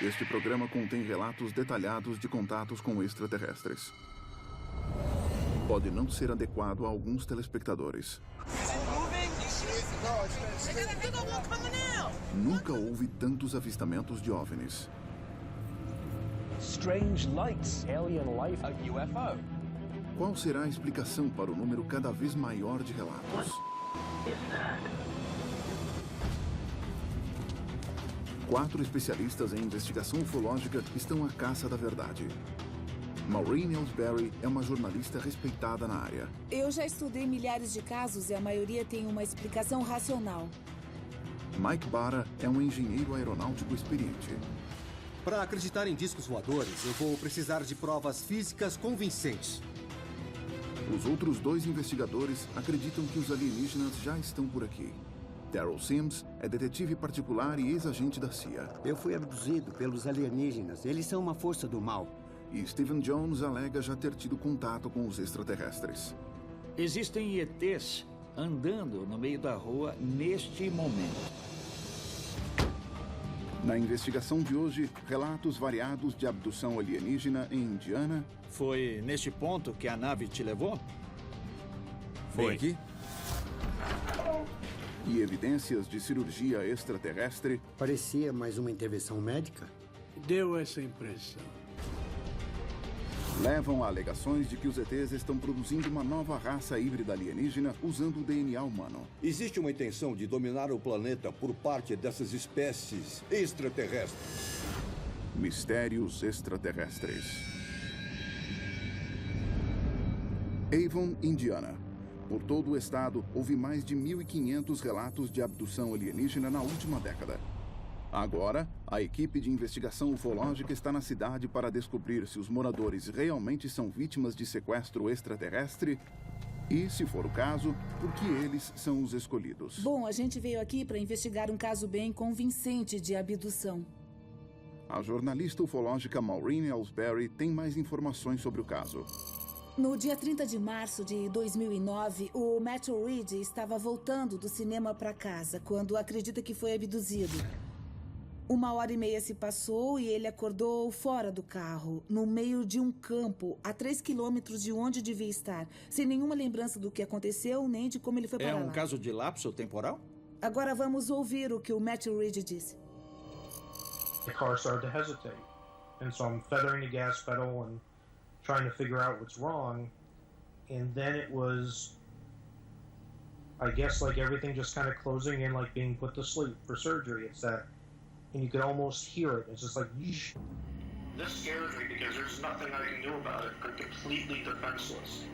Este programa contém relatos detalhados de contatos com extraterrestres. Pode não ser adequado a alguns telespectadores. Nunca houve tantos avistamentos de OVNIs. Strange lights, alien life, a UFO. Qual será a explicação para o número cada vez maior de relatos? Quatro especialistas em investigação ufológica estão à caça da verdade. Maureen Ellsbury é uma jornalista respeitada na área. Eu já estudei milhares de casos e a maioria tem uma explicação racional. Mike Barra é um engenheiro aeronáutico experiente. Para acreditar em discos voadores, eu vou precisar de provas físicas convincentes. Os outros dois investigadores acreditam que os alienígenas já estão por aqui. Daryl Sims é detetive particular e ex-agente da CIA. Eu fui abduzido pelos alienígenas. Eles são uma força do mal. E Stephen Jones alega já ter tido contato com os extraterrestres. Existem ETs andando no meio da rua neste momento. Na investigação de hoje, relatos variados de abdução alienígena em Indiana. Foi neste ponto que a nave te levou? Foi aqui? E evidências de cirurgia extraterrestre. Parecia mais uma intervenção médica. Deu essa impressão. Levam a alegações de que os ETs estão produzindo uma nova raça híbrida alienígena usando o DNA humano. Existe uma intenção de dominar o planeta por parte dessas espécies extraterrestres. Mistérios extraterrestres. Avon, Indiana. Por todo o estado, houve mais de 1.500 relatos de abdução alienígena na última década. Agora, a equipe de investigação ufológica está na cidade para descobrir se os moradores realmente são vítimas de sequestro extraterrestre e, se for o caso, por que eles são os escolhidos. Bom, a gente veio aqui para investigar um caso bem convincente de abdução. A jornalista ufológica Maureen Ellsbury tem mais informações sobre o caso. No dia 30 de março de 2009, o Matthew Reed estava voltando do cinema para casa quando acredita que foi abduzido. 1h30 se passou e ele acordou fora do carro, no meio de um campo, a 3 quilômetros de onde devia estar, sem nenhuma lembrança do que aconteceu, nem de como ele foi para lá. É um caso de lapso temporal? Agora vamos ouvir o que o Matthew Reed disse. The car started to hesitate, and so I'm feathering the gas pedal and trying to figure out what's wrong, and then it was, I guess, like everything just kind of closing in, like being put to sleep for surgery. It's that. And you could almost hear it. It's just like, yeesh. This scares me because there's nothing I can do about it. I'm completely defenseless.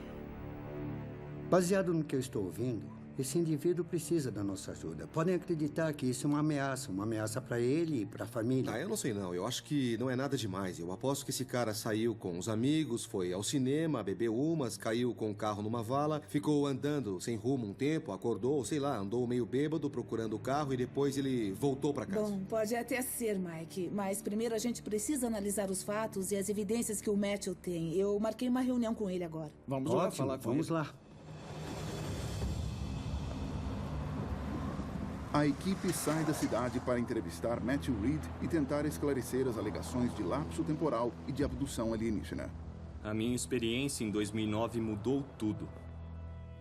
Baseado no que eu estou ouvindo, esse indivíduo precisa da nossa ajuda. Podem acreditar que isso é uma ameaça para ele e para a família. Eu não sei não. Eu acho que não é nada demais. Eu aposto que esse cara saiu com os amigos, foi ao cinema, bebeu umas, caiu com o carro numa vala, ficou andando sem rumo um tempo, acordou, sei lá, andou meio bêbado procurando o carro e depois ele voltou para casa. Bom, pode até ser, Mike, mas primeiro a gente precisa analisar os fatos e as evidências que o Matthew tem. Eu marquei uma reunião com ele agora. Vamos lá falar com ele. Vamos lá. A equipe sai da cidade para entrevistar Matthew Reed e tentar esclarecer as alegações de lapso temporal e de abdução alienígena. A minha experiência em 2009 mudou tudo.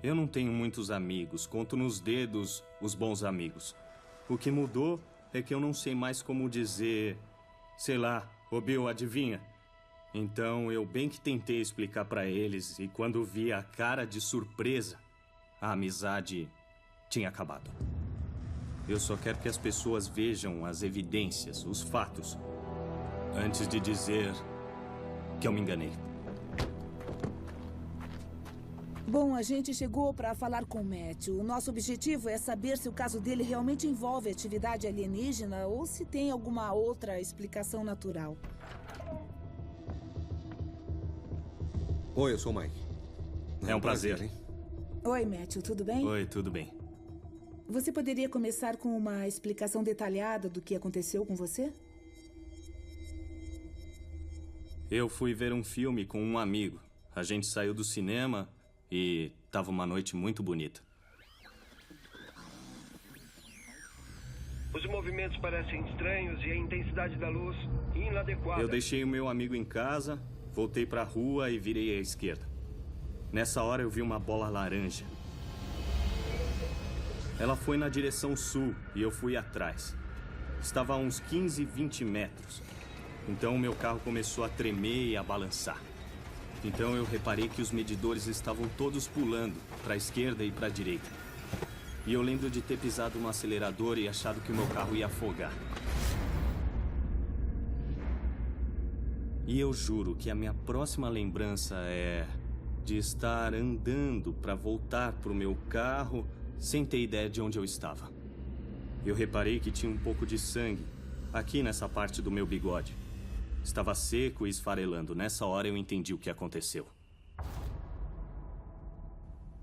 Eu não tenho muitos amigos, conto nos dedos os bons amigos. O que mudou é que eu não sei mais como dizer, sei lá, ô Bill, adivinha? Então eu bem que tentei explicar para eles e quando vi a cara de surpresa, a amizade tinha acabado. Eu só quero que as pessoas vejam as evidências, os fatos, antes de dizer que eu me enganei. Bom, a gente chegou para falar com o Matthew. O nosso objetivo é saber se o caso dele realmente envolve atividade alienígena ou se tem alguma outra explicação natural. Oi, eu sou o Mike. É um prazer, hein? Oi, Matthew, tudo bem? Oi, tudo bem. Você poderia começar com uma explicação detalhada do que aconteceu com você? Eu fui ver um filme com um amigo. A gente saiu do cinema e tava uma noite muito bonita. Os movimentos parecem estranhos e a intensidade da luz inadequada. Eu deixei o meu amigo em casa, voltei para a rua e virei à esquerda. Nessa hora eu vi uma bola laranja. Ela foi na direção sul e eu fui atrás. Estava a uns 15, 20 metros. Então o meu carro começou a tremer e a balançar. Então eu reparei que os medidores estavam todos pulando para a esquerda e para a direita. E eu lembro de ter pisado no acelerador e achado que o meu carro ia afogar. E eu juro que a minha próxima lembrança é de estar andando para voltar para o meu carro sem ter ideia de onde eu estava. Eu reparei que tinha um pouco de sangue aqui nessa parte do meu bigode. Estava seco e esfarelando. Nessa hora eu entendi o que aconteceu.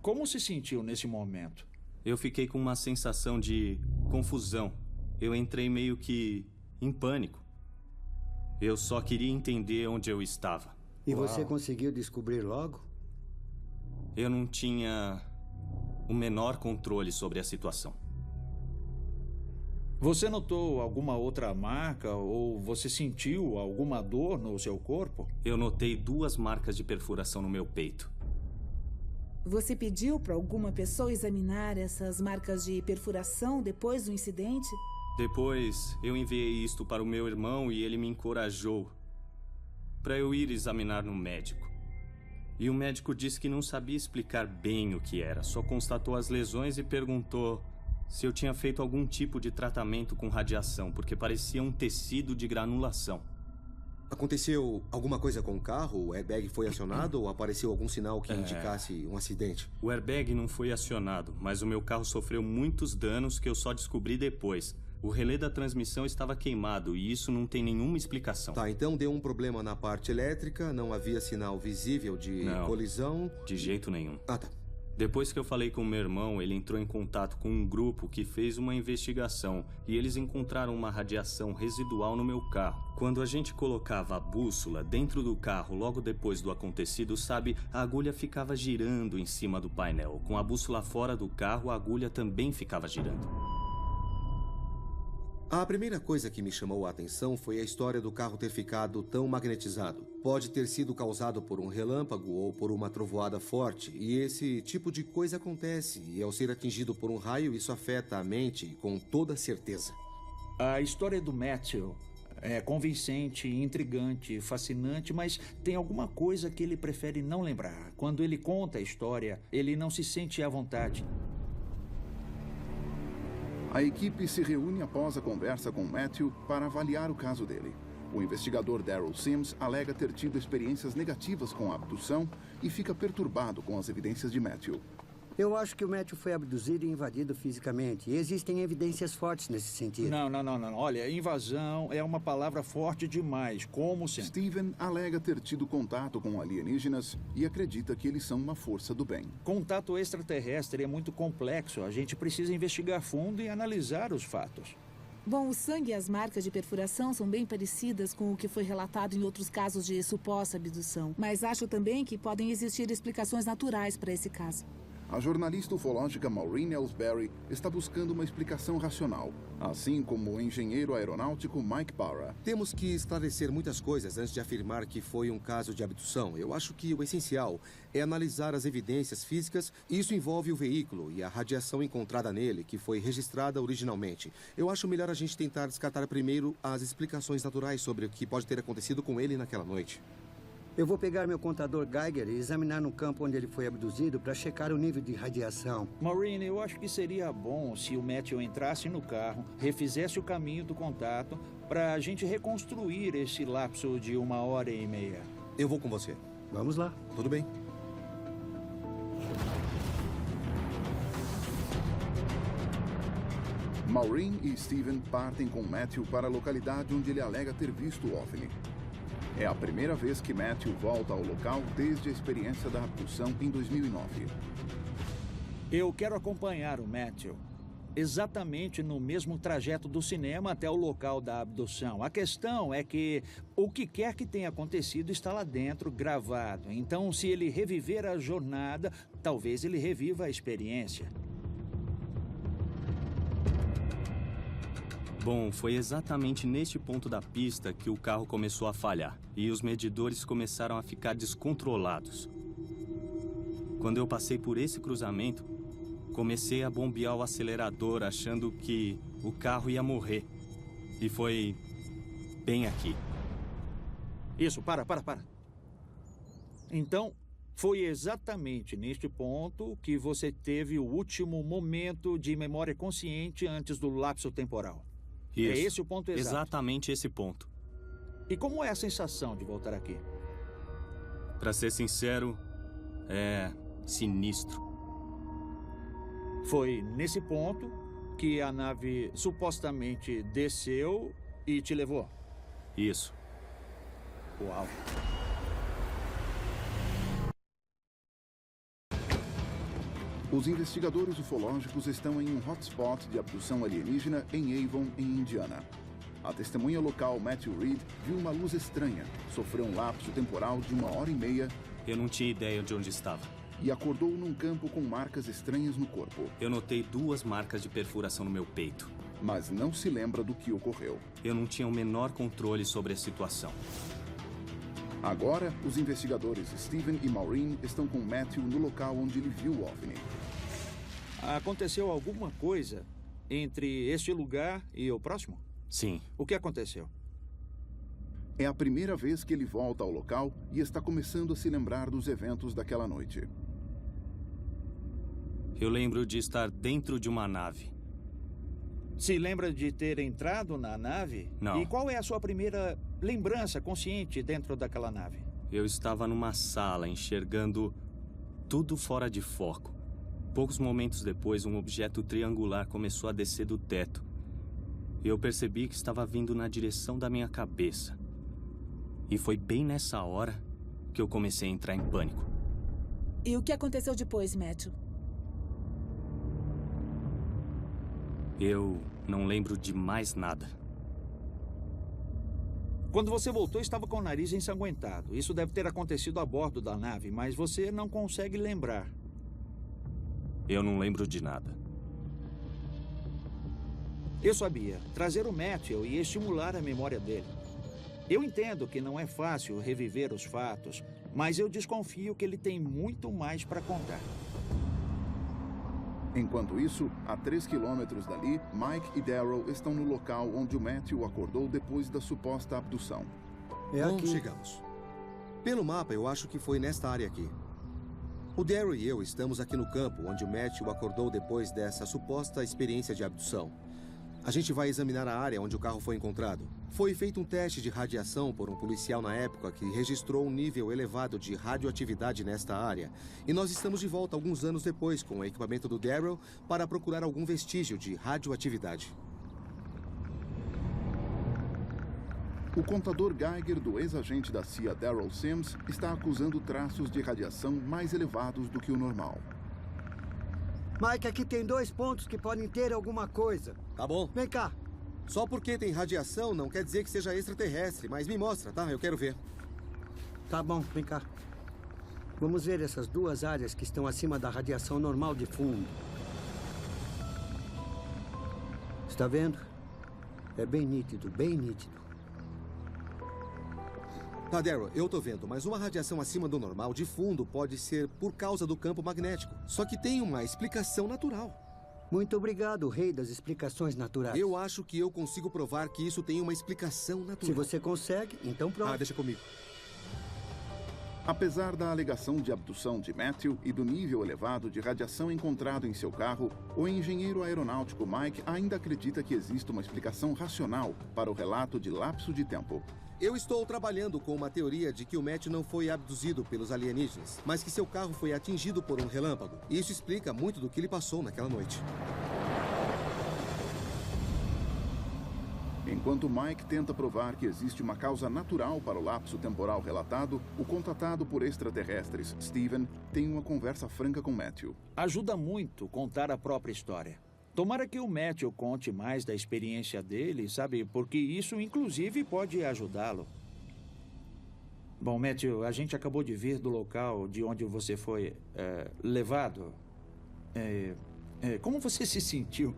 Como se sentiu nesse momento? Eu fiquei com uma sensação de confusão. Eu entrei meio que em pânico. Eu só queria entender onde eu estava. E você conseguiu descobrir logo? Eu não tinha o menor controle sobre a situação. Você notou alguma outra marca ou você sentiu alguma dor no seu corpo? Eu notei 2 marcas de perfuração no meu peito. Você pediu para alguma pessoa examinar essas marcas de perfuração depois do incidente? Depois, eu enviei isto para o meu irmão e ele me encorajou para eu ir examinar no médico. E o médico disse que não sabia explicar bem o que era, só constatou as lesões e perguntou se eu tinha feito algum tipo de tratamento com radiação, porque parecia um tecido de granulação. Aconteceu alguma coisa com o carro? O airbag foi acionado ou apareceu algum sinal que indicasse um acidente? O airbag não foi acionado, mas o meu carro sofreu muitos danos que eu só descobri depois. O relé da transmissão estava queimado e isso não tem nenhuma explicação. Tá, então deu um problema na parte elétrica, não havia sinal visível de colisão? De jeito nenhum. Ah, tá. Depois que eu falei com meu irmão, ele entrou em contato com um grupo que fez uma investigação e eles encontraram uma radiação residual no meu carro. Quando a gente colocava a bússola dentro do carro logo depois do acontecido, sabe, a agulha ficava girando em cima do painel. Com a bússola fora do carro, a agulha também ficava girando. A primeira coisa que me chamou a atenção foi a história do carro ter ficado tão magnetizado. Pode ter sido causado por um relâmpago ou por uma trovoada forte, e esse tipo de coisa acontece, e ao ser atingido por um raio, isso afeta a mente com toda certeza. A história do Matthew é convincente, intrigante, fascinante, mas tem alguma coisa que ele prefere não lembrar. Quando ele conta a história, ele não se sente à vontade. A equipe se reúne após a conversa com Matthew para avaliar o caso dele. O investigador Daryl Sims alega ter tido experiências negativas com a abdução e fica perturbado com as evidências de Matthew. Eu acho que o Matthew foi abduzido e invadido fisicamente. E existem evidências fortes nesse sentido. Não. Olha, invasão é uma palavra forte demais, como sempre. Steven alega ter tido contato com alienígenas e acredita que eles são uma força do bem. Contato extraterrestre é muito complexo. A gente precisa investigar fundo e analisar os fatos. Bom, o sangue e as marcas de perfuração são bem parecidas com o que foi relatado em outros casos de suposta abdução. Mas acho também que podem existir explicações naturais para esse caso. A jornalista ufológica Maureen Ellsbury está buscando uma explicação racional, assim como o engenheiro aeronáutico Mike Barra. Temos que esclarecer muitas coisas antes de afirmar que foi um caso de abdução. Eu acho que o essencial é analisar as evidências físicas. Isso envolve o veículo e a radiação encontrada nele, que foi registrada originalmente. Eu acho melhor a gente tentar descartar primeiro as explicações naturais sobre o que pode ter acontecido com ele naquela noite. Eu vou pegar meu contador Geiger e examinar no campo onde ele foi abduzido para checar o nível de radiação. Maureen, eu acho que seria bom se o Matthew entrasse no carro, refizesse o caminho do contato, para a gente reconstruir esse lapso de 1h30. Eu vou com você. Vamos lá. Tudo bem. Maureen e Steven partem com Matthew para a localidade onde ele alega ter visto o OVNI. É a primeira vez que Matthew volta ao local desde a experiência da abdução em 2009. Eu quero acompanhar o Matthew exatamente no mesmo trajeto do cinema até o local da abdução. A questão é que o que quer que tenha acontecido está lá dentro gravado. Então, se ele reviver a jornada, talvez ele reviva a experiência. Bom, foi exatamente neste ponto da pista que o carro começou a falhar e os medidores começaram a ficar descontrolados. Quando eu passei por esse cruzamento, comecei a bombear o acelerador achando que o carro ia morrer. E foi bem aqui. Isso, para. Então, foi exatamente neste ponto que você teve o último momento de memória consciente antes do lapso temporal. Isso. É esse o ponto exato. Exatamente esse ponto. E como é a sensação de voltar aqui? Pra ser sincero, é sinistro. Foi nesse ponto que a nave supostamente desceu e te levou? Isso. Uau. Os investigadores ufológicos estão em um hotspot de abdução alienígena em Avon, em Indiana. A testemunha local, Matthew Reed, viu uma luz estranha, sofreu um lapso temporal de 1h30. Eu não tinha ideia de onde estava. E acordou num campo com marcas estranhas no corpo. Eu notei 2 marcas de perfuração no meu peito. Mas não se lembra do que ocorreu. Eu não tinha o menor controle sobre a situação. Agora, os investigadores Steven e Maureen estão com Matthew no local onde ele viu o OVNI. Aconteceu alguma coisa entre este lugar e o próximo? Sim. O que aconteceu? É a primeira vez que ele volta ao local e está começando a se lembrar dos eventos daquela noite. Eu lembro de estar dentro de uma nave. Se lembra de ter entrado na nave? Não. E qual é a sua primeira lembrança consciente dentro daquela nave? Eu estava numa sala enxergando tudo fora de foco. Poucos momentos depois, um objeto triangular começou a descer do teto. Eu percebi que estava vindo na direção da minha cabeça. E foi bem nessa hora que eu comecei a entrar em pânico. E o que aconteceu depois, Matthew? Eu não lembro de mais nada. Quando você voltou, estava com o nariz ensanguentado. Isso deve ter acontecido a bordo da nave, mas você não consegue lembrar. Eu não lembro de nada. Eu sabia. Trazer o Matthew e estimular a memória dele. Eu entendo que não é fácil reviver os fatos, mas eu desconfio que ele tem muito mais para contar. Enquanto isso, a 3 quilômetros dali, Mike e Daryl estão no local onde o Matthew acordou depois da suposta abdução. Onde chegamos? Pelo mapa, eu acho que foi nesta área aqui. O Daryl e eu estamos aqui no campo onde o Matthew acordou depois dessa suposta experiência de abdução. A gente vai examinar a área onde o carro foi encontrado. Foi feito um teste de radiação por um policial na época que registrou um nível elevado de radioatividade nesta área. E nós estamos de volta alguns anos depois com o equipamento do Daryl para procurar algum vestígio de radioatividade. O contador Geiger do ex-agente da CIA Daryl Sims está acusando traços de radiação mais elevados do que o normal. Mike, aqui tem 2 pontos que podem ter alguma coisa. Tá bom. Vem cá. Só porque tem radiação não quer dizer que seja extraterrestre, mas me mostra, tá? Eu quero ver. Tá bom, vem cá. Vamos ver essas 2 áreas que estão acima da radiação normal de fundo. Está vendo? É bem nítido, bem nítido. Tá, Daryl, eu tô vendo, mas uma radiação acima do normal de fundo pode ser por causa do campo magnético. Só que tem uma explicação natural. Muito obrigado, rei das explicações naturais. Eu acho que eu consigo provar que isso tem uma explicação natural. Se você consegue, então pronto. Deixa comigo. Apesar da alegação de abdução de Matthew e do nível elevado de radiação encontrado em seu carro, o engenheiro aeronáutico Mike ainda acredita que existe uma explicação racional para o relato de lapso de tempo. Eu estou trabalhando com uma teoria de que o Matthew não foi abduzido pelos alienígenas, mas que seu carro foi atingido por um relâmpago. Isso explica muito do que ele passou naquela noite. Enquanto Mike tenta provar que existe uma causa natural para o lapso temporal relatado, o contatado por extraterrestres, Steven, tem uma conversa franca com Matthew. Ajuda muito contar a própria história. Tomara que o Matthew conte mais da experiência dele, sabe? Porque isso, inclusive, pode ajudá-lo. Bom, Matthew, a gente acabou de vir do local de onde você foi levado. Como você se sentiu?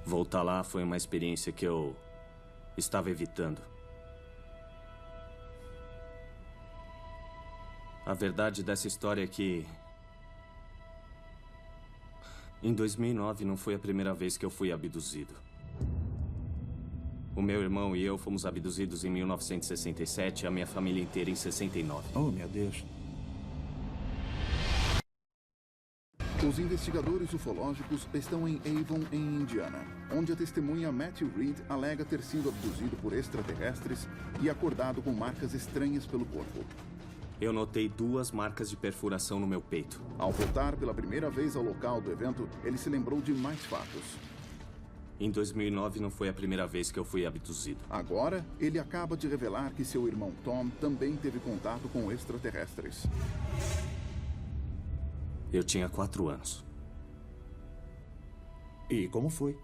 Voltar lá foi uma experiência que eu estava evitando. A verdade dessa história é que em 2009 não foi a primeira vez que eu fui abduzido. O meu irmão e eu fomos abduzidos em 1967 e a minha família inteira em 69. Oh, meu Deus. Os investigadores ufológicos estão em Avon, em Indiana, onde a testemunha Matthew Reed alega ter sido abduzido por extraterrestres e acordado com marcas estranhas pelo corpo. Eu notei 2 marcas de perfuração no meu peito. Ao voltar pela primeira vez ao local do evento, ele se lembrou de mais fatos. Em 2009 não foi a primeira vez que eu fui abduzido. Agora, ele acaba de revelar que seu irmão Tom também teve contato com extraterrestres. Eu tinha 4 anos. E como foi?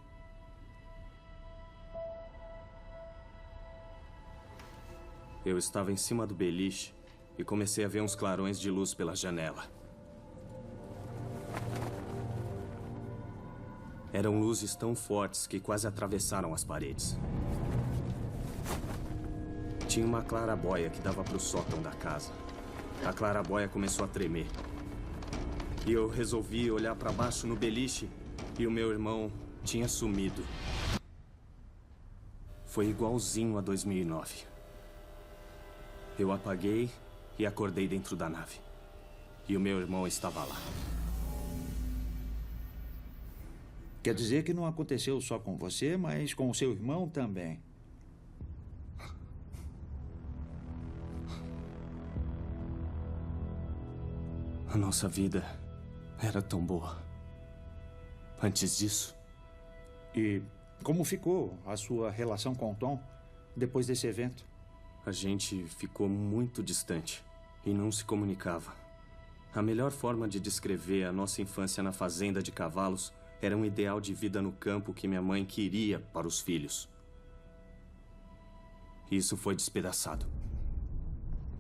Eu estava em cima do beliche e comecei a ver uns clarões de luz pela janela. Eram luzes tão fortes que quase atravessaram as paredes. Tinha uma clarabóia que dava para o sótão da casa. A clarabóia começou a tremer. E eu resolvi olhar para baixo no beliche e o meu irmão tinha sumido. Foi igualzinho a 2009. Eu apaguei e acordei dentro da nave. E o meu irmão estava lá. Quer dizer que não aconteceu só com você, mas com o seu irmão também. A nossa vida era tão boa. Antes disso. E como ficou a sua relação com o Tom depois desse evento? A gente ficou muito distante e não se comunicava. A melhor forma de descrever a nossa infância na fazenda de cavalos era um ideal de vida no campo que minha mãe queria para os filhos. Isso foi despedaçado.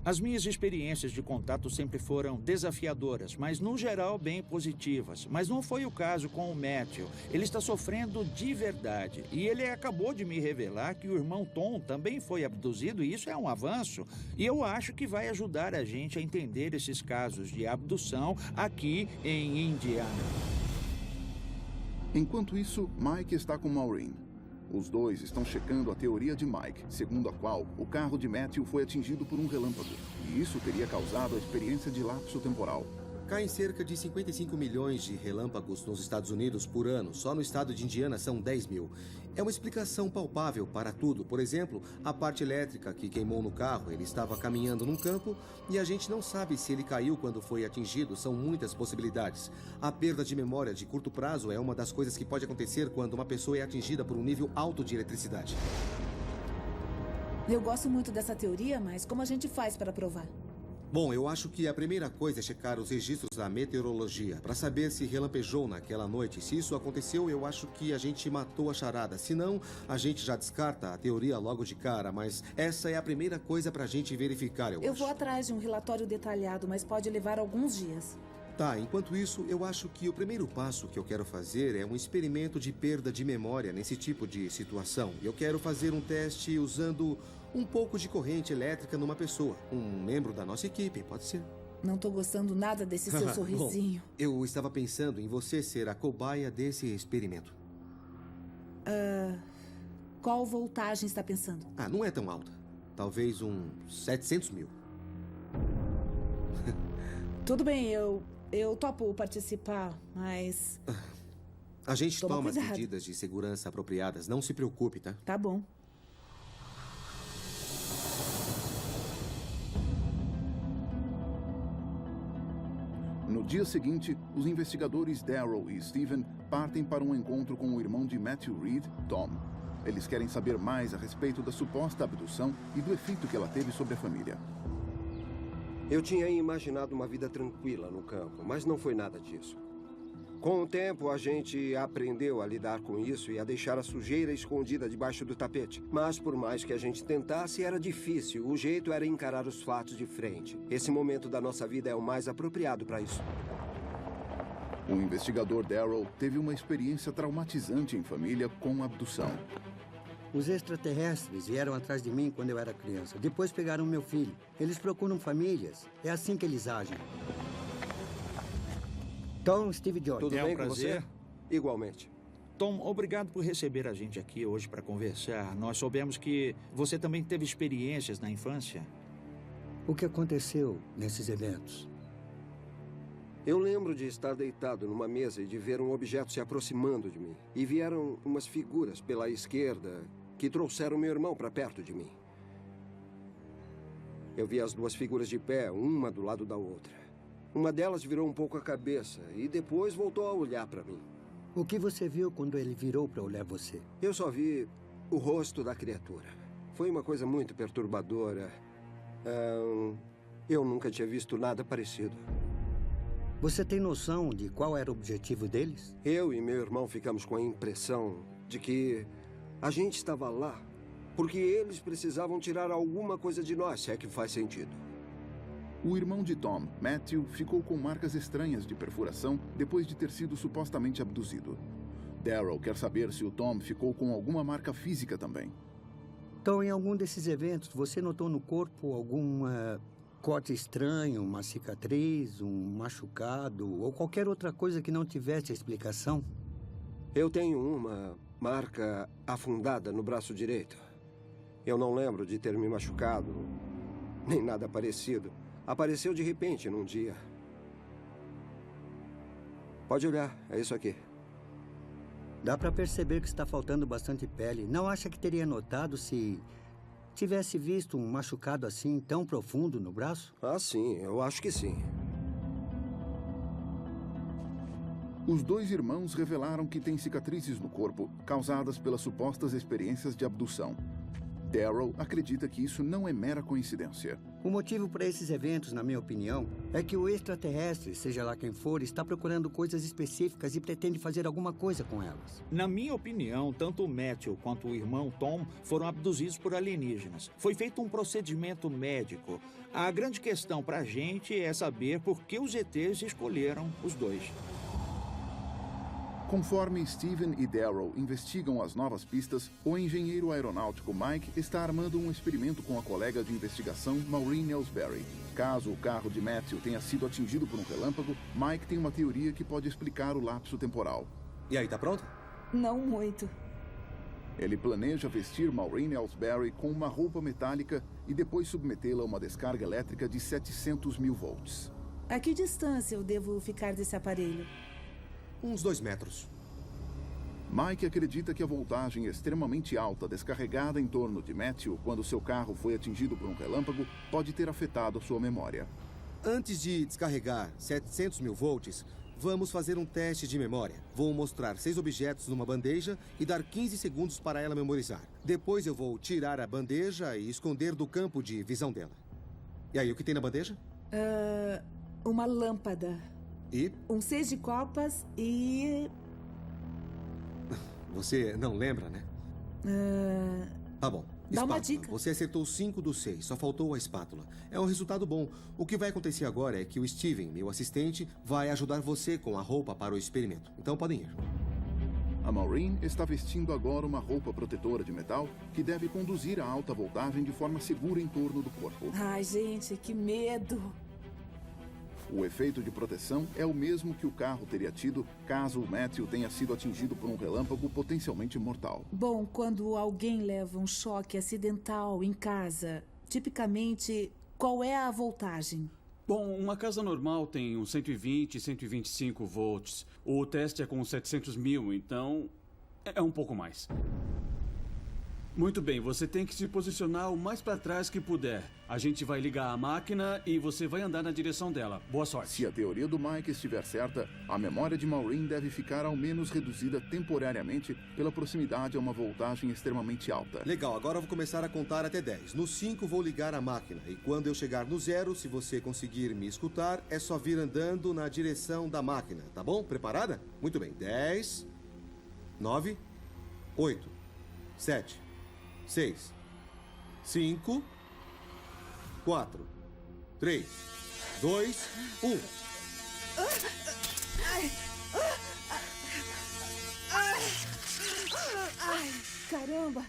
As minhas experiências de contato sempre foram desafiadoras, mas no geral bem positivas. Mas não foi o caso com o Matthew. Ele está sofrendo de verdade. E ele acabou de me revelar que o irmão Tom também foi abduzido, e isso é um avanço. E eu acho que vai ajudar a gente a entender esses casos de abdução aqui em Indiana. Enquanto isso, Mike está com Maureen. Os dois estão checando a teoria de Mike, segundo a qual o carro de Matthew foi atingido por um relâmpago. E isso teria causado a experiência de lapso temporal. Caem cerca de 55 milhões de relâmpagos nos Estados Unidos por ano. Só no estado de Indiana são 10 mil. É uma explicação palpável para tudo. Por exemplo, a parte elétrica que queimou no carro. Ele estava caminhando num campo e a gente não sabe se ele caiu quando foi atingido. São muitas possibilidades. A perda de memória de curto prazo é uma das coisas que pode acontecer quando uma pessoa é atingida por um nível alto de eletricidade. Eu gosto muito dessa teoria, mas como a gente faz para provar? Bom, eu acho que a primeira coisa é checar os registros da meteorologia para saber se relampejou naquela noite. Se isso aconteceu, eu acho que a gente matou a charada. Se não, a gente já descarta a teoria logo de cara. Mas essa é a primeira coisa para a gente verificar, eu acho. Eu vou atrás de um relatório detalhado, mas pode levar alguns dias. Tá, enquanto isso, eu acho que o primeiro passo que eu quero fazer é um experimento de perda de memória nesse tipo de situação. Eu quero fazer um teste usando um pouco de corrente elétrica numa pessoa. Um membro da nossa equipe, pode ser. Não tô gostando nada desse seu sorrisinho. Bom, eu estava pensando em você ser a cobaia desse experimento. Qual voltagem está pensando? Não é tão alta. Talvez uns 700 mil. Tudo bem, eu topo participar, mas... A gente toma as medidas de segurança apropriadas. Não se preocupe, tá? Tá bom. No dia seguinte, os investigadores Daryl e Steven partem para um encontro com o irmão de Matthew Reed, Tom. Eles querem saber mais a respeito da suposta abdução e do efeito que ela teve sobre a família. Eu tinha imaginado uma vida tranquila no campo, mas não foi nada disso. Com o tempo, a gente aprendeu a lidar com isso e a deixar a sujeira escondida debaixo do tapete. Mas por mais que a gente tentasse, era difícil. O jeito era encarar os fatos de frente. Esse momento da nossa vida é o mais apropriado para isso. O investigador Darrow teve uma experiência traumatizante em família com abdução. Os extraterrestres vieram atrás de mim quando eu era criança. Depois pegaram meu filho. Eles procuram famílias. É assim que eles agem. Tom, Steve George. Tudo É um bem com prazer. você? Igualmente. Tom, obrigado por receber a gente aqui hoje para conversar. Nós soubemos que você também teve experiências na infância. O que aconteceu nesses eventos? Eu lembro de estar deitado numa mesa e de ver um objeto se aproximando de mim. E vieram umas figuras pela esquerda que trouxeram meu irmão para perto de mim. Eu vi as duas figuras de pé, uma do lado da outra. Uma delas virou um pouco a cabeça e depois voltou a olhar para mim. O que você viu quando ele virou para olhar você? Eu só vi o rosto da criatura. Foi uma coisa muito perturbadora. Eu nunca tinha visto nada parecido. Você tem noção de qual era o objetivo deles? Eu e meu irmão ficamos com a impressão de que a gente estava lá porque eles precisavam tirar alguma coisa de nós, se é que faz sentido. O irmão de Tom, Matthew, ficou com marcas estranhas de perfuração depois de ter sido supostamente abduzido. Darrow quer saber se o Tom ficou com alguma marca física também. Então, em algum desses eventos, você notou no corpo algum corte estranho, uma cicatriz, um machucado ou qualquer outra coisa que não tivesse explicação? Eu tenho uma marca afundada no braço direito. Eu não lembro de ter me machucado, nem nada parecido. Apareceu de repente num dia. Pode olhar, é isso aqui. Dá para perceber que está faltando bastante pele. Não acha que teria notado se tivesse visto um machucado assim tão profundo no braço? Ah, sim, eu acho que sim. Os dois irmãos revelaram que têm cicatrizes no corpo causadas pelas supostas experiências de abdução. Darrow acredita que isso não é mera coincidência. O motivo para esses eventos, na minha opinião, é que o extraterrestre, seja lá quem for, está procurando coisas específicas e pretende fazer alguma coisa com elas. Na minha opinião, tanto o Matthew quanto o irmão Tom foram abduzidos por alienígenas. Foi feito um procedimento médico. A grande questão para a gente é saber por que os ETs escolheram os dois. Conforme Steven e Darrow investigam as novas pistas, o engenheiro aeronáutico Mike está armando um experimento com a colega de investigação Maureen Ellsbury. Caso o carro de Matthew tenha sido atingido por um relâmpago, Mike tem uma teoria que pode explicar o lapso temporal. E aí, tá pronto? Não muito. Ele planeja vestir Maureen Ellsbury com uma roupa metálica e depois submetê-la a uma descarga elétrica de 700 mil volts. A que distância eu devo ficar desse aparelho? Uns 2 metros. Mike acredita que a voltagem extremamente alta descarregada em torno de Matthew quando seu carro foi atingido por um relâmpago pode ter afetado sua memória. Antes de descarregar 700 mil volts, vamos fazer um teste de memória. Vou mostrar 6 objetos numa bandeja e dar 15 segundos para ela memorizar. Depois eu vou tirar a bandeja e esconder do campo de visão dela. E aí, o que tem na bandeja? Uma lâmpada. E? Um 6 de copas e... Você não lembra, né? Tá bom. Dá uma Espátula. dica. Você acertou 5 dos 6, só faltou a espátula. É um resultado bom. O que vai acontecer agora é que o Steven, meu assistente, vai ajudar você com a roupa para o experimento. Então podem ir. A Maureen está vestindo agora uma roupa protetora de metal que deve conduzir a alta voltagem de forma segura em torno do corpo. Ai, gente, que medo. O efeito de proteção é o mesmo que o carro teria tido caso o Matthew tenha sido atingido por um relâmpago potencialmente mortal. Bom, quando alguém leva um choque acidental em casa, tipicamente, qual é a voltagem? Bom, uma casa normal tem uns 120, 125 volts. O teste é com 700 mil, então é um pouco mais. Muito bem, você tem que se posicionar o mais para trás que puder. A gente vai ligar a máquina e você vai andar na direção dela. Boa sorte. Se a teoria do Mike estiver certa, a memória de Maureen deve ficar ao menos reduzida temporariamente pela proximidade a uma voltagem extremamente alta. Legal, agora eu vou começar a contar até 10. No 5 vou ligar a máquina. E quando eu chegar no 0, se você conseguir me escutar, é só vir andando na direção da máquina, tá bom? Preparada? Muito bem. 10, 9, 8, 7, 6, 5, 4, 3, 2, 1. caramba!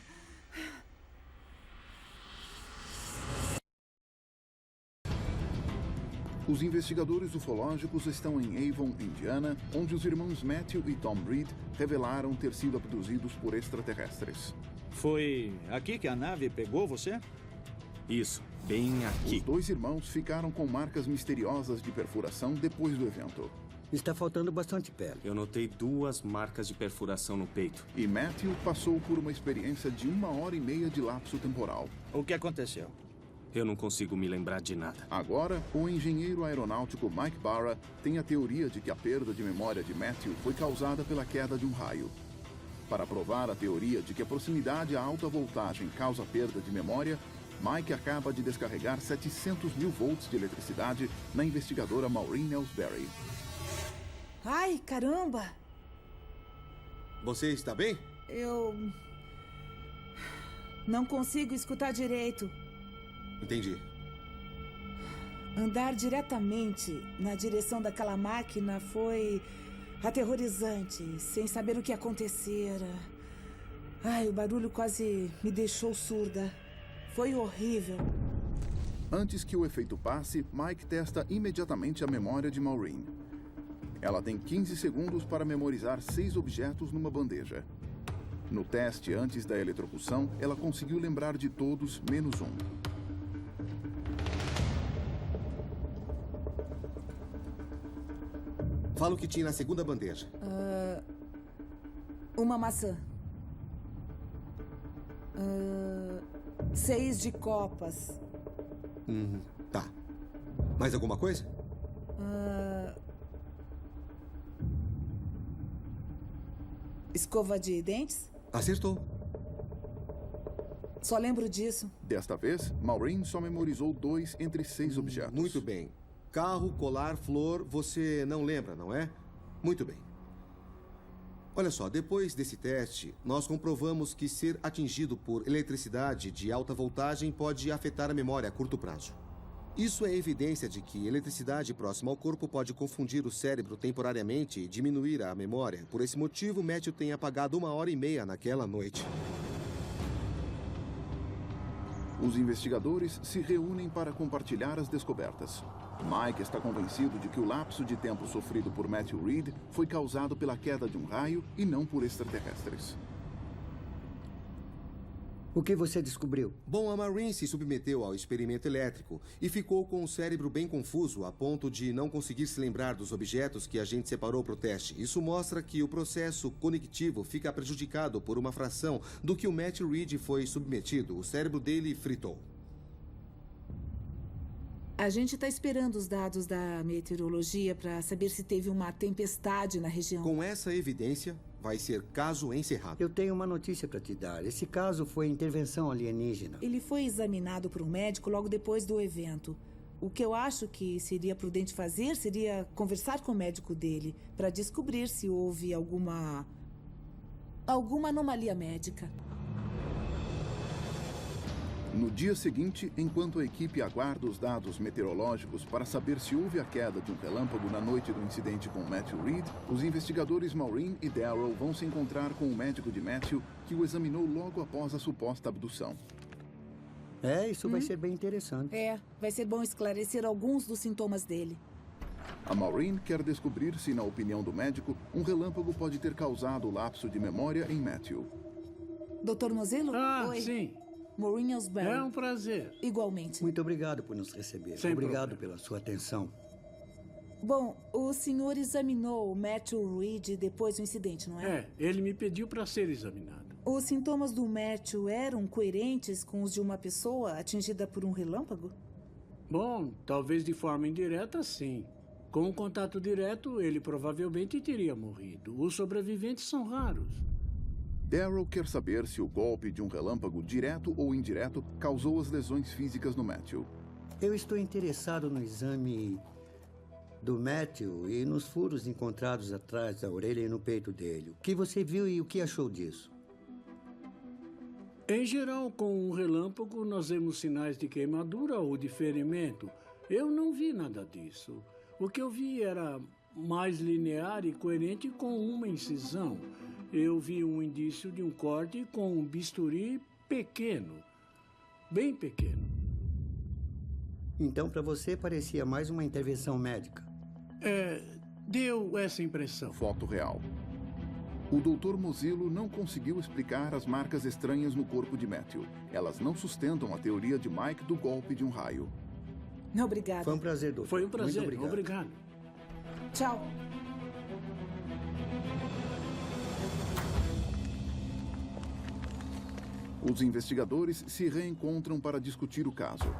Os investigadores ufológicos estão em Avon, Indiana, onde os irmãos Matthew e Tom Reed revelaram ter sido abduzidos por extraterrestres. Foi aqui que a nave pegou você? Isso, bem aqui. Os dois irmãos ficaram com marcas misteriosas de perfuração depois do evento. Está faltando bastante pele. Eu notei 2 marcas de perfuração no peito. E Matthew passou por uma experiência de 1h30 de lapso temporal. O que aconteceu? Eu não consigo me lembrar de nada. Agora, o engenheiro aeronáutico Mike Barra tem a teoria de que a perda de memória de Matthew foi causada pela queda de um raio. Para provar a teoria de que a proximidade a alta voltagem causa perda de memória, Mike acaba de descarregar 700 mil volts de eletricidade na investigadora Maureen Ellsbury. Ai, caramba! Você está bem? Eu... não consigo escutar direito. Entendi. Andar diretamente na direção daquela máquina foi aterrorizante, sem saber o que acontecera. Ai, o barulho quase me deixou surda. Foi horrível. Antes que o efeito passe, Mike testa imediatamente a memória de Maureen. Ela tem 15 segundos para memorizar 6 objetos numa bandeja. No teste antes da eletrocução, ela conseguiu lembrar de todos, menos um. Fala o que tinha na segunda bandeja. Uma maçã. 6 de copas. Tá. Mais alguma coisa? Escova de dentes? Acertou. Só lembro disso. Desta vez, Maureen só memorizou 2 entre 6 objetos. Muito bem. Carro, colar, flor, você não lembra, não é? Muito bem. Olha só, depois desse teste, nós comprovamos que ser atingido por eletricidade de alta voltagem pode afetar a memória a curto prazo. Isso é evidência de que eletricidade próxima ao corpo pode confundir o cérebro temporariamente e diminuir a memória. Por esse motivo, Matthew tem apagado 1h30 naquela noite. Os investigadores se reúnem para compartilhar as descobertas. Mike está convencido de que o lapso de tempo sofrido por Matthew Reed foi causado pela queda de um raio e não por extraterrestres. O que você descobriu? Bom, a Maureen se submeteu ao experimento elétrico e ficou com o cérebro bem confuso, a ponto de não conseguir se lembrar dos objetos que a gente separou para o teste. Isso mostra que o processo conectivo fica prejudicado por uma fração do que o Matthew Reed foi submetido. O cérebro dele fritou. A gente está esperando os dados da meteorologia para saber se teve uma tempestade na região. Com essa evidência, vai ser caso encerrado. Eu tenho uma notícia para te dar. Esse caso foi intervenção alienígena. Ele foi examinado por um médico logo depois do evento. O que eu acho que seria prudente fazer seria conversar com o médico dele para descobrir se houve alguma anomalia médica. No dia seguinte, enquanto a equipe aguarda os dados meteorológicos para saber se houve a queda de um relâmpago na noite do incidente com Matthew Reed, os investigadores Maureen e Darrell vão se encontrar com o médico de Matthew, que o examinou logo após a suposta abdução. Isso vai ser bem interessante. Vai ser bom esclarecer alguns dos sintomas dele. A Maureen quer descobrir se, na opinião do médico, um relâmpago pode ter causado o lapso de memória em Matthew. Dr. Mozelo? Oi. Sim. Maureen Ellsbury. É um prazer. Igualmente. Muito obrigado por nos receber. Sem obrigado problema. pela sua atenção. Bom, o senhor examinou o Matthew Reed depois do incidente, não é? Ele me pediu para ser examinado. Os sintomas do Matthew eram coerentes com os de uma pessoa atingida por um relâmpago? Bom, talvez de forma indireta, sim. Com um contato direto, ele provavelmente teria morrido. Os sobreviventes são raros. Darrell quer saber se o golpe de um relâmpago, direto ou indireto, causou as lesões físicas no Matthew. Eu estou interessado no exame do Matthew e nos furos encontrados atrás da orelha e no peito dele. O que você viu e o que achou disso? Em geral, com um relâmpago, nós vemos sinais de queimadura ou de ferimento. Eu não vi nada disso. O que eu vi era mais linear e coerente com uma incisão. Eu vi um indício de um corte com um bisturi pequeno. Bem pequeno. Então, para você, parecia mais uma intervenção médica. Deu essa impressão. Foto real. O Dr. Mozilo não conseguiu explicar as marcas estranhas no corpo de Matthew. Elas não sustentam a teoria de Mike do golpe de um raio. Obrigada. Foi um prazer, doutor. Foi um prazer. Muito obrigado. Tchau. Os investigadores se reencontram para discutir o caso.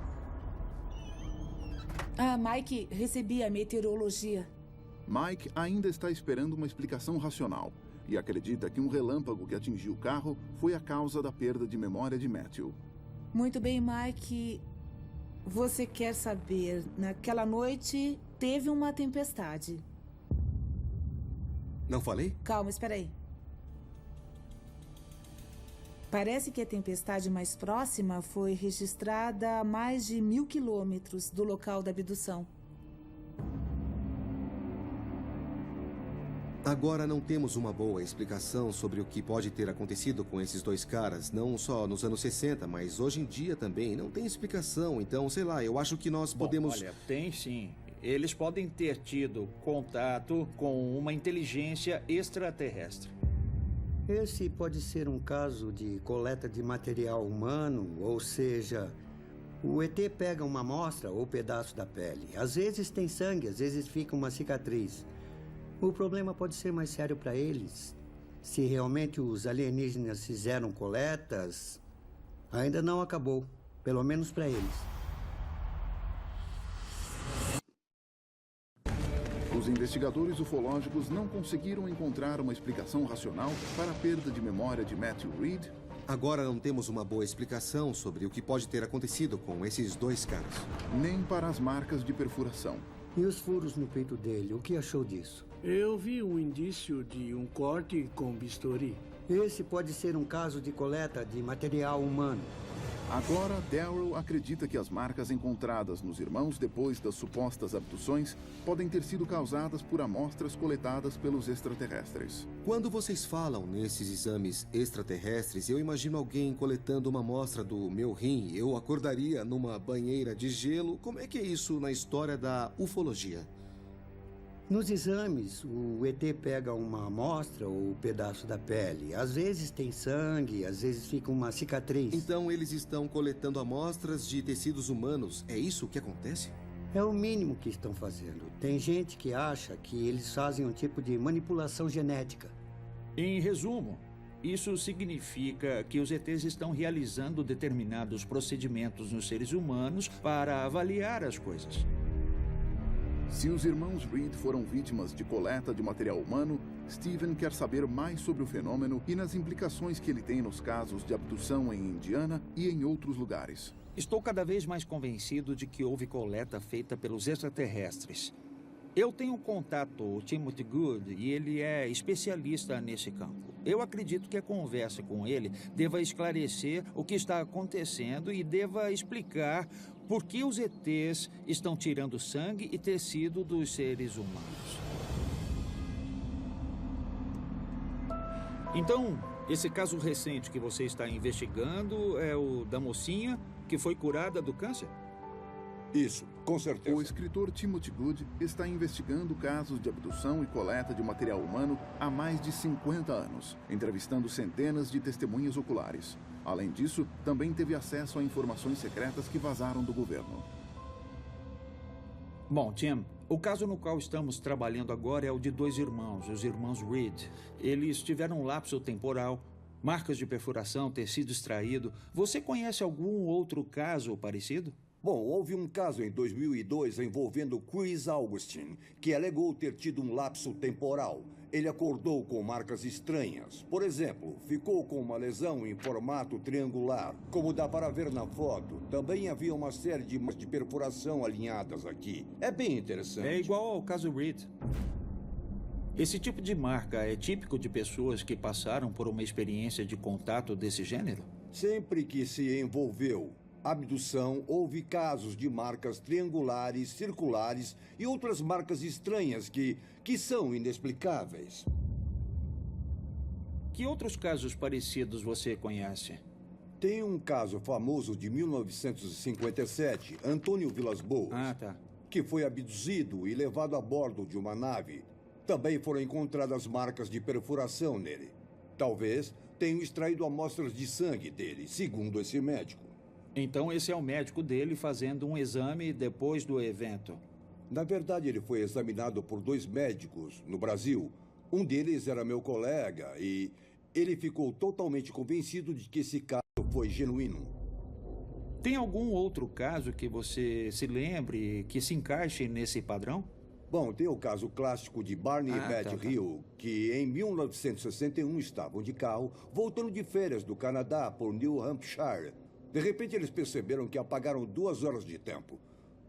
Mike, recebi a meteorologia. Mike ainda está esperando uma explicação racional e acredita que um relâmpago que atingiu o carro foi a causa da perda de memória de Matthew. Muito bem, Mike. Você quer saber, naquela noite teve uma tempestade. Não falei? Calma, espera aí. Parece que a tempestade mais próxima foi registrada a mais de 1.000 quilômetros do local da abdução. Agora não temos uma boa explicação sobre o que pode ter acontecido com esses dois caras, não só nos anos 60, mas hoje em dia também. Não tem explicação, então, sei lá, eu acho que nós podemos... Olha, tem sim. Eles podem ter tido contato com uma inteligência extraterrestre. Esse pode ser um caso de coleta de material humano, ou seja, o ET pega uma amostra ou pedaço da pele. Às vezes tem sangue, às vezes fica uma cicatriz. O problema pode ser mais sério para eles. Se realmente os alienígenas fizeram coletas, ainda não acabou, pelo menos para eles. Os investigadores ufológicos não conseguiram encontrar uma explicação racional para a perda de memória de Matthew Reed. Agora não temos uma boa explicação sobre o que pode ter acontecido com esses dois caras. Nem para as marcas de perfuração. E os furos no peito dele, o que achou disso? Eu vi um indício de um corte com bisturi. Esse pode ser um caso de coleta de material humano. Agora, Daryl acredita que as marcas encontradas nos irmãos depois das supostas abduções podem ter sido causadas por amostras coletadas pelos extraterrestres. Quando vocês falam nesses exames extraterrestres, eu imagino alguém coletando uma amostra do meu rim. Eu acordaria numa banheira de gelo. Como é que é isso na história da ufologia? Nos exames, o ET pega uma amostra ou um pedaço da pele. Às vezes tem sangue, às vezes fica uma cicatriz. Então eles estão coletando amostras de tecidos humanos. É isso que acontece? É o mínimo que estão fazendo. Tem gente que acha que eles fazem um tipo de manipulação genética. Em resumo, isso significa que os ETs estão realizando determinados procedimentos nos seres humanos para avaliar as coisas. Se os irmãos Reed foram vítimas de coleta de material humano, Steven quer saber mais sobre o fenômeno e nas implicações que ele tem nos casos de abdução em Indiana e em outros lugares. Estou cada vez mais convencido de que houve coleta feita pelos extraterrestres. Eu tenho um contato, o Timothy Good, e ele é especialista nesse campo. Eu acredito que a conversa com ele deva esclarecer o que está acontecendo e deva explicar por que os ETs estão tirando sangue e tecido dos seres humanos. Então, esse caso recente que você está investigando é o da mocinha que foi curada do câncer? Isso, com certeza. O escritor Timothy Good está investigando casos de abdução e coleta de material humano há mais de 50 anos, entrevistando centenas de testemunhas oculares. Além disso, também teve acesso a informações secretas que vazaram do governo. Bom, Tim, o caso no qual estamos trabalhando agora é o de dois irmãos, os irmãos Reed. Eles tiveram um lapso temporal, marcas de perfuração, tecido extraído. Você conhece algum outro caso parecido? Bom, houve um caso em 2002 envolvendo Chris Augustine, que alegou ter tido um lapso temporal. Ele acordou com marcas estranhas. Por exemplo, ficou com uma lesão em formato triangular, como dá para ver na foto. Também havia uma série de marcas de perfuração alinhadas aqui. É bem interessante. É igual ao caso Reed. Esse tipo de marca é típico de pessoas que passaram por uma experiência de contato desse gênero? Sempre que se envolveu abdução, houve casos de marcas triangulares, circulares e outras marcas estranhas que são inexplicáveis. Que outros casos parecidos você conhece? Tem um caso famoso de 1957, Antônio Vilas Boas. Ah, tá. Que foi abduzido e levado a bordo de uma nave. Também foram encontradas marcas de perfuração nele. Talvez tenham extraído amostras de sangue dele, segundo esse médico. Então esse é o médico dele fazendo um exame depois do evento. Na verdade, ele foi examinado por 2 médicos no Brasil. Um deles era meu colega e ele ficou totalmente convencido de que esse caso foi genuíno. Tem algum outro caso que você se lembre que se encaixe nesse padrão? Bom, tem o caso clássico de Barney e Betty Hill, que em 1961 estavam de carro, voltando de férias do Canadá por New Hampshire. De repente, eles perceberam que apagaram 2 horas de tempo.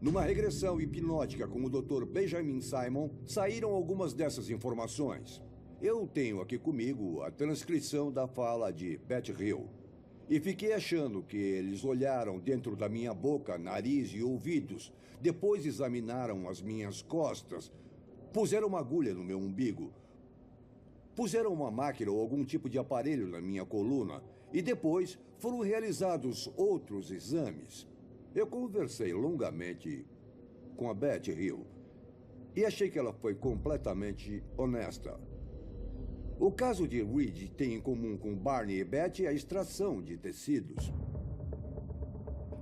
Numa regressão hipnótica com o Dr. Benjamin Simon, saíram algumas dessas informações. Eu tenho aqui comigo a transcrição da fala de Betty Hill. E fiquei achando que eles olharam dentro da minha boca, nariz e ouvidos. Depois examinaram as minhas costas. Puseram uma agulha no meu umbigo. Puseram uma máquina ou algum tipo de aparelho na minha coluna. E depois foram realizados outros exames. Eu conversei longamente com a Betty Hill. E achei que ela foi completamente honesta. O caso de Reed tem em comum com Barney e Betty a extração de tecidos.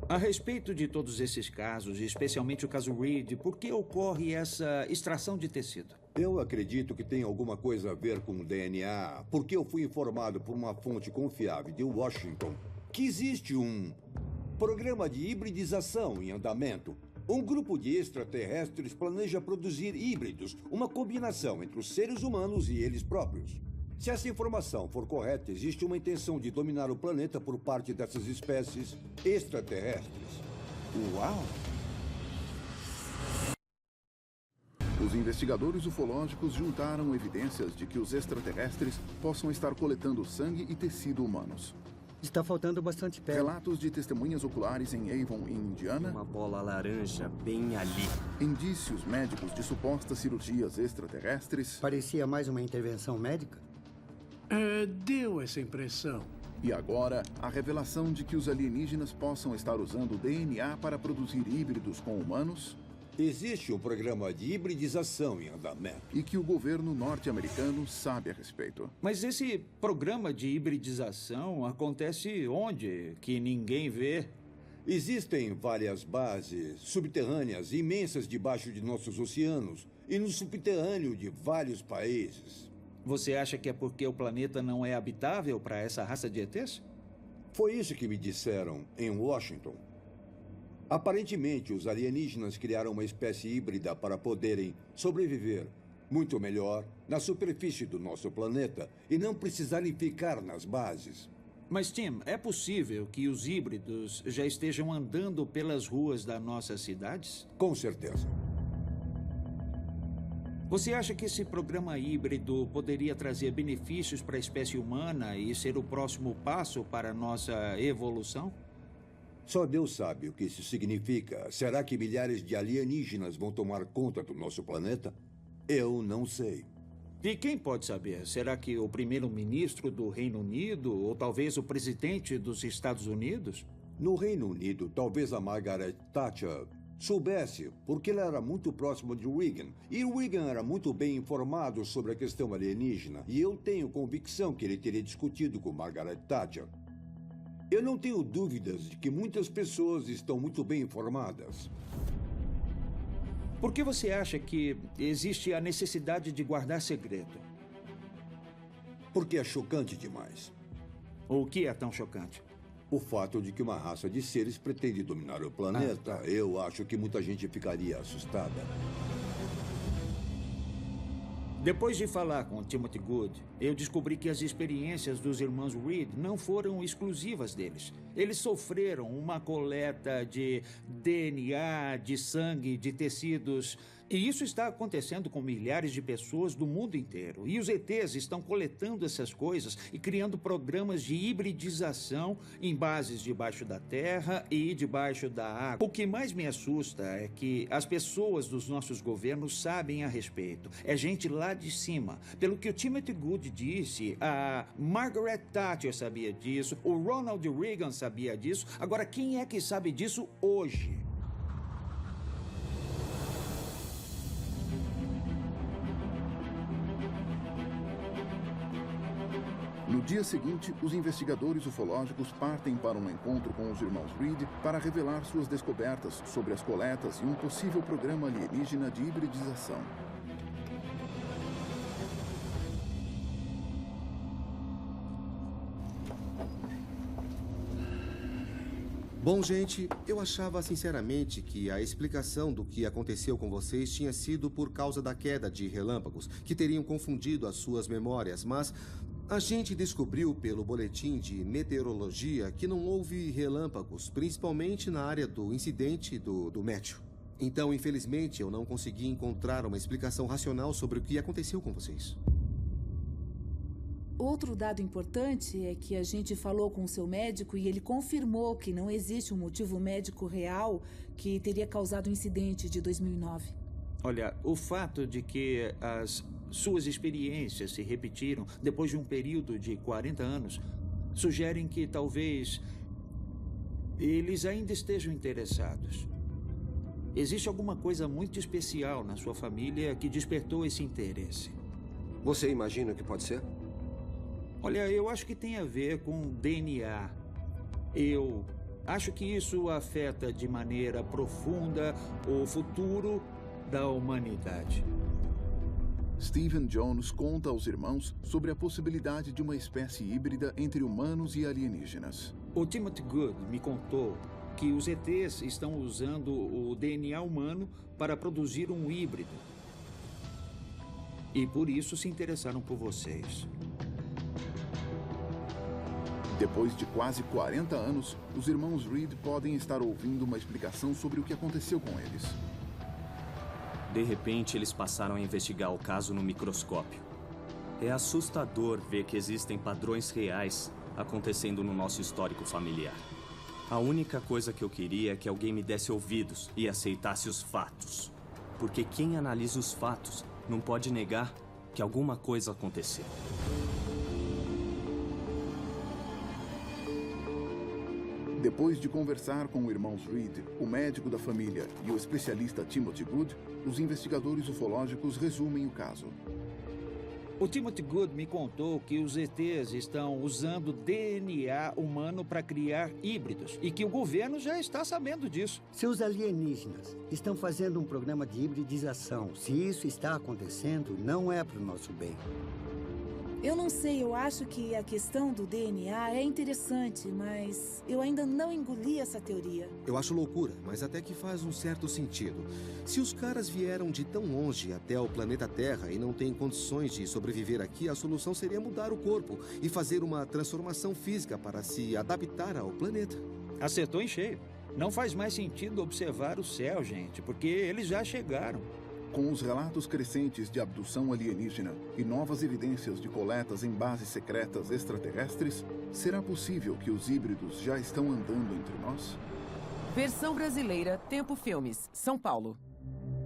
A respeito de todos esses casos, especialmente o caso Reed, por que ocorre essa extração de tecido? Eu acredito que tem alguma coisa a ver com o DNA, porque eu fui informado por uma fonte confiável de Washington que existe um programa de hibridização em andamento. Um grupo de extraterrestres planeja produzir híbridos, uma combinação entre os seres humanos e eles próprios. Se essa informação for correta, existe uma intenção de dominar o planeta por parte dessas espécies extraterrestres. Uau! Os investigadores ufológicos juntaram evidências de que os extraterrestres possam estar coletando sangue e tecido humanos. Está faltando bastante pele. Relatos de testemunhas oculares em Avon, em Indiana. Uma bola laranja bem ali. Indícios médicos de supostas cirurgias extraterrestres. Parecia mais uma intervenção médica? Deu essa impressão. E agora, a revelação de que os alienígenas possam estar usando o DNA para produzir híbridos com humanos. Existe um programa de hibridização em andamento. E que o governo norte-americano sabe a respeito. Mas esse programa de hibridização acontece onde? Que ninguém vê? Existem várias bases subterrâneas imensas debaixo de nossos oceanos e no subterrâneo de vários países. Você acha que é porque o planeta não é habitável para essa raça de ETs? Foi isso que me disseram em Washington. Aparentemente, os alienígenas criaram uma espécie híbrida para poderem sobreviver muito melhor na superfície do nosso planeta e não precisarem ficar nas bases. Mas, Tim, é possível que os híbridos já estejam andando pelas ruas das nossas cidades? Com certeza. Você acha que esse programa híbrido poderia trazer benefícios para a espécie humana e ser o próximo passo para a nossa evolução? Só Deus sabe o que isso significa. Será que milhares de alienígenas vão tomar conta do nosso planeta? Eu não sei. E quem pode saber? Será que o primeiro-ministro do Reino Unido ou talvez o presidente dos Estados Unidos? No Reino Unido, talvez a Margaret Thatcher soubesse, porque ela era muito próxima de Reagan. E Reagan era muito bem informado sobre a questão alienígena. E eu tenho convicção que ele teria discutido com Margaret Thatcher. Eu não tenho dúvidas de que muitas pessoas estão muito bem informadas. Por que você acha que existe a necessidade de guardar segredo? Porque é chocante demais. O que é tão chocante? O fato de que uma raça de seres pretende dominar o planeta. Eu acho que muita gente ficaria assustada. Depois de falar com Timothy Good, eu descobri que as experiências dos irmãos Reed não foram exclusivas deles. Eles sofreram uma coleta de DNA, de sangue, de tecidos E isso está acontecendo com milhares de pessoas do mundo inteiro. E os ETs estão coletando essas coisas e criando programas de hibridização em bases debaixo da terra e debaixo da água. O que mais me assusta é que as pessoas dos nossos governos sabem a respeito. É gente lá de cima. Pelo que o Timothy Good disse, a Margaret Thatcher sabia disso, o Ronald Reagan sabia disso. Agora, quem é que sabe disso hoje? No dia seguinte, os investigadores ufológicos partem para um encontro com os irmãos Reed para revelar suas descobertas sobre as coletas e um possível programa alienígena de hibridização. Bom, gente, eu achava sinceramente que a explicação do que aconteceu com vocês tinha sido por causa da queda de relâmpagos, que teriam confundido as suas memórias, mas a gente descobriu pelo boletim de meteorologia que não houve relâmpagos, principalmente na área do incidente do Matthew. Então, infelizmente, eu não consegui encontrar uma explicação racional sobre o que aconteceu com vocês. Outro dado importante é que a gente falou com o seu médico e ele confirmou que não existe um motivo médico real que teria causado o incidente de 2009. Olha, o fato de que as suas experiências se repetiram depois de um período de 40 anos sugerem que talvez eles ainda estejam interessados. Existe alguma coisa muito especial na sua família que despertou esse interesse. Você imagina o que pode ser? Olha, eu acho que tem a ver com DNA. Eu acho que isso afeta de maneira profunda o futuro da humanidade. Stephen Jones conta aos irmãos sobre a possibilidade de uma espécie híbrida entre humanos e alienígenas. O Timothy Good me contou que os ETs estão usando o DNA humano para produzir um híbrido. E por isso se interessaram por vocês. Depois de quase 40 anos, os irmãos Reed podem estar ouvindo uma explicação sobre o que aconteceu com eles. De repente, eles passaram a investigar o caso no microscópio. É assustador ver que existem padrões reais acontecendo no nosso histórico familiar. A única coisa que eu queria é que alguém me desse ouvidos e aceitasse os fatos. Porque quem analisa os fatos não pode negar que alguma coisa aconteceu. Depois de conversar com os irmãos Reed, o médico da família e o especialista Timothy Good, os investigadores ufológicos resumem o caso. O Timothy Good me contou que os ETs estão usando DNA humano para criar híbridos e que o governo já está sabendo disso. Se os alienígenas estão fazendo um programa de hibridização, se isso está acontecendo, não é para o nosso bem. Eu não sei, eu acho que a questão do DNA é interessante, mas eu ainda não engoli essa teoria. Eu acho loucura, mas até que faz um certo sentido. Se os caras vieram de tão longe até o planeta Terra e não têm condições de sobreviver aqui, a solução seria mudar o corpo e fazer uma transformação física para se adaptar ao planeta. Acertou em cheio. Não faz mais sentido observar o céu, gente, porque eles já chegaram. Com os relatos crescentes de abdução alienígena e novas evidências de coletas em bases secretas extraterrestres, será possível que os híbridos já estão andando entre nós? Versão brasileira, Tempo Filmes, São Paulo.